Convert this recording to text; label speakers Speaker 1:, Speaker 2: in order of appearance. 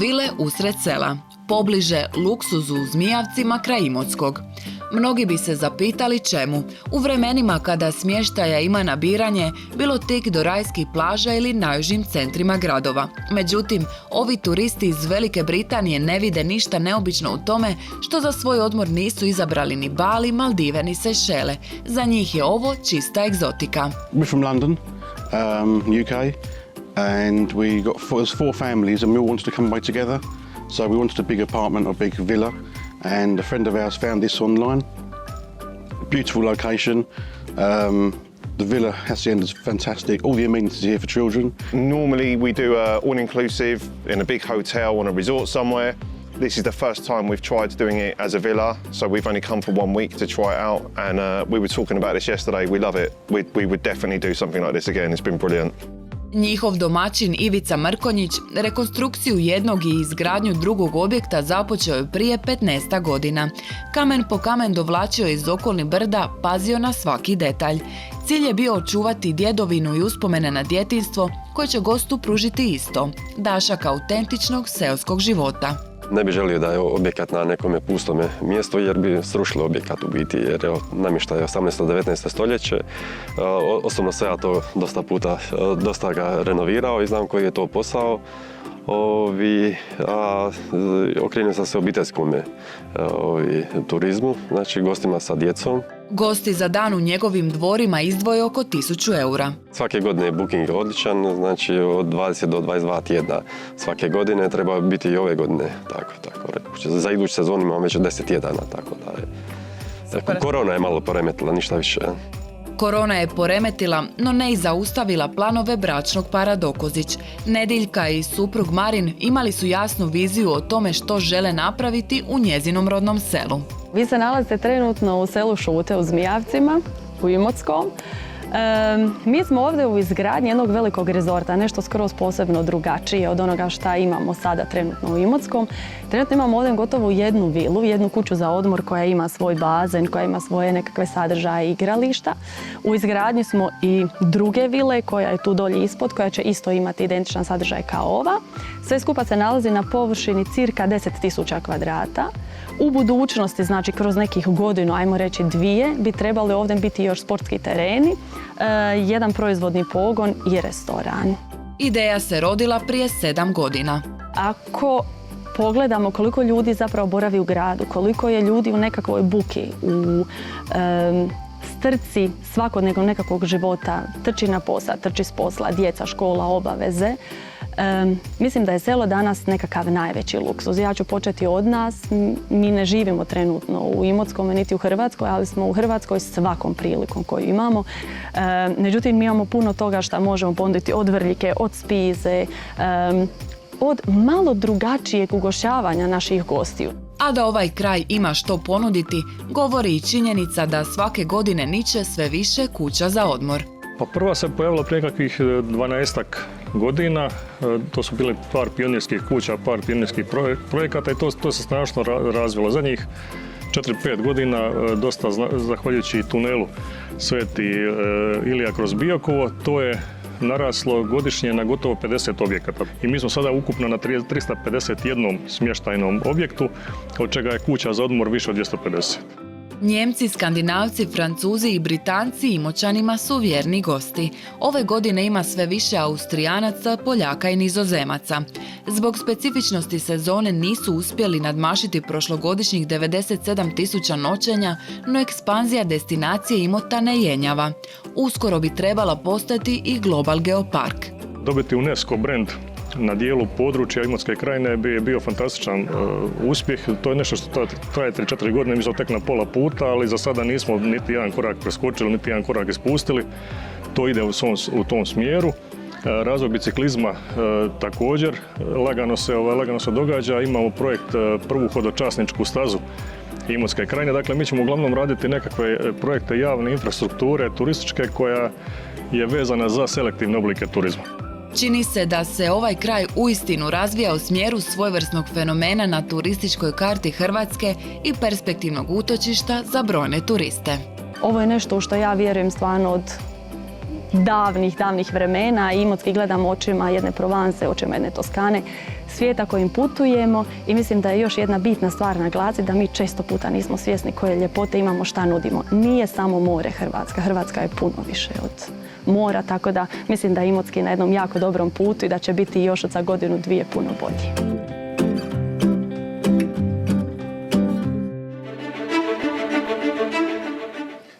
Speaker 1: vile usred sela, pobliže luksuzu u Zmijavcima kraj Imotskog. Mnogi bi se zapitali čemu, u vremenima kada smještaja ima na biranje, bilo tik do rajskih plaža ili najužim centrima gradova. Međutim, ovi turisti iz Velike Britanije ne vide ništa neobično u tome što za svoj odmor nisu izabrali ni Bali, Maldive ni Sejšele. Za njih je ovo čista egzotika.
Speaker 2: We're from London, UK, and we got four families and we all wanted to come away together. So we wanted a big apartment or big villa, and a friend of ours found this online. Beautiful location. The villa hacienda is fantastic. All the amenities here for children.
Speaker 3: Normally we do all-inclusive in a big hotel on a resort somewhere. This is the first time we've tried doing it as a villa, so we've only come for 1 week to try it out, and we were talking about this yesterday. We love it. We would definitely do something like this again. It's been brilliant.
Speaker 1: Njihov domaćin Ivica Mrkonjić rekonstrukciju jednog i izgradnju drugog objekta započeo je prije 15 godina. Kamen po kamen dovlačio je iz okolnih brda, pazio na svaki detalj. Cilj je bio očuvati djedovinu i uspomene na djetinjstvo koje će gostu pružiti isto, dašak autentičnog seoskog života.
Speaker 4: Ne bi želio da je objekat na nekome pustome mjestu jer bi srušili objekat u biti, jer je namještaj 18. 19. stoljeće. Osobno se ja to dosta ga renovirao i znam koji je to posao. Okrenuo sam se obiteljskom turizmu, znači gostima sa djecom.
Speaker 1: Gosti za dan u njegovim dvorima izdvoje oko 1000 eura.
Speaker 4: Svake godine je booking odličan, znači od 20 do 22 tjedna svake godine, treba biti i ove godine. Tako. Za iduću sezonu imamo već 10 tjedana, tako da je. Korona je malo poremetila, ništa više.
Speaker 1: Korona je poremetila, no ne i zaustavila planove bračnog para Dokozić. Nediljka i suprug Marin imali su jasnu viziju o tome što žele napraviti u njezinom rodnom selu.
Speaker 5: Vi se nalazite trenutno u selu Šute u Zmijavcima, u Imotskom. Mi smo ovdje u izgradnji jednog velikog rezorta, nešto skroz posebno drugačije od onoga što imamo sada trenutno u Imotskom. Trenutno imamo ovdje gotovo jednu vilu, jednu kuću za odmor koja ima svoj bazen, koja ima svoje nekakve sadržaje i igrališta. U izgradnji smo i druge vile koja je tu dolje ispod, koja će isto imati identičan sadržaj kao ova. Sve skupa se nalazi na površini cirka 10.000 kvadrata. U budućnosti, znači kroz nekih godinu, ajmo reći 2, bi trebali ovdje biti još sportski tereni, jedan proizvodni pogon i restoran.
Speaker 1: Ideja se rodila prije 7 godina.
Speaker 5: Ako pogledamo koliko ljudi zapravo boravi u gradu, koliko je ljudi u nekakvoj buki, u strci svakodnevnog nekakvog života, trči na posao, trči s posla, djeca, škola, obaveze, mislim da je selo danas nekakav najveći luksuz. Ja ću početi od nas. Mi ne živimo trenutno u Imotskom niti u Hrvatskoj, ali smo u Hrvatskoj svakom prilikom koju imamo. Međutim, mi imamo puno toga što možemo ponuditi od vrljike, od spize, od malo drugačijeg ugošćavanja naših gostiju.
Speaker 1: A da ovaj kraj ima što ponuditi, govori i činjenica da svake godine niče sve više kuća za odmor.
Speaker 6: Pa prva se pojavila prije nekakvih 12-ak godina. To su bile par pionirskih kuća, par pionirskih projekata i to se snažno razvilo. Zadnjih 4-5 godina, dosta zahvaljujući tunelu Sveti Ilija kroz Biokovo, to je naraslo godišnje na gotovo 50 objekata. I mi smo sada ukupno na 351 smještajnom objektu, od čega je kuća za odmor više od 250.
Speaker 1: Njemci, Skandinavci, Francuzi i Britanci Imoćanima su vjerni gosti. Ove godine ima sve više Austrijanaca, Poljaka i Nizozemaca. Zbog specifičnosti sezone nisu uspjeli nadmašiti prošlogodišnjih 97.000 noćenja, no ekspanzija destinacije Imota ne jenjava. Uskoro bi trebala postati i Global Geopark.
Speaker 6: Dobiti UNESCO brand na dijelu područja Imotske krajine bi bio fantastičan uspjeh. To je nešto što traje 3-4 godine, mi smo tek na pola puta, ali za sada nismo niti jedan korak preskočili, niti jedan korak ispustili. To ide u tom smjeru. Razvoj biciklizma također lagano se događa. Imamo projekt prvu hodočasničku stazu Imotske krajine. Dakle, mi ćemo uglavnom raditi nekakve projekte javne infrastrukture, turističke, koja je vezana za selektivne oblike turizma.
Speaker 1: Čini se da se ovaj kraj uistinu razvija u smjeru svojevrsnog fenomena na turističkoj karti Hrvatske i perspektivnog utočišta za brojne turiste.
Speaker 5: Ovo je nešto u što ja vjerujem stvarno od davnih vremena. Imotski gledamo očima jedne Provance, očima jedne Toskane, svijeta kojim putujemo i mislim da je još jedna bitna stvar naglasiti da mi često puta nismo svjesni koje ljepote imamo, šta nudimo. Nije samo more Hrvatska, Hrvatska je puno više od mora, tako da mislim da je Imotski na jednom jako dobrom putu i da će biti još od za godinu, dvije puno bolji.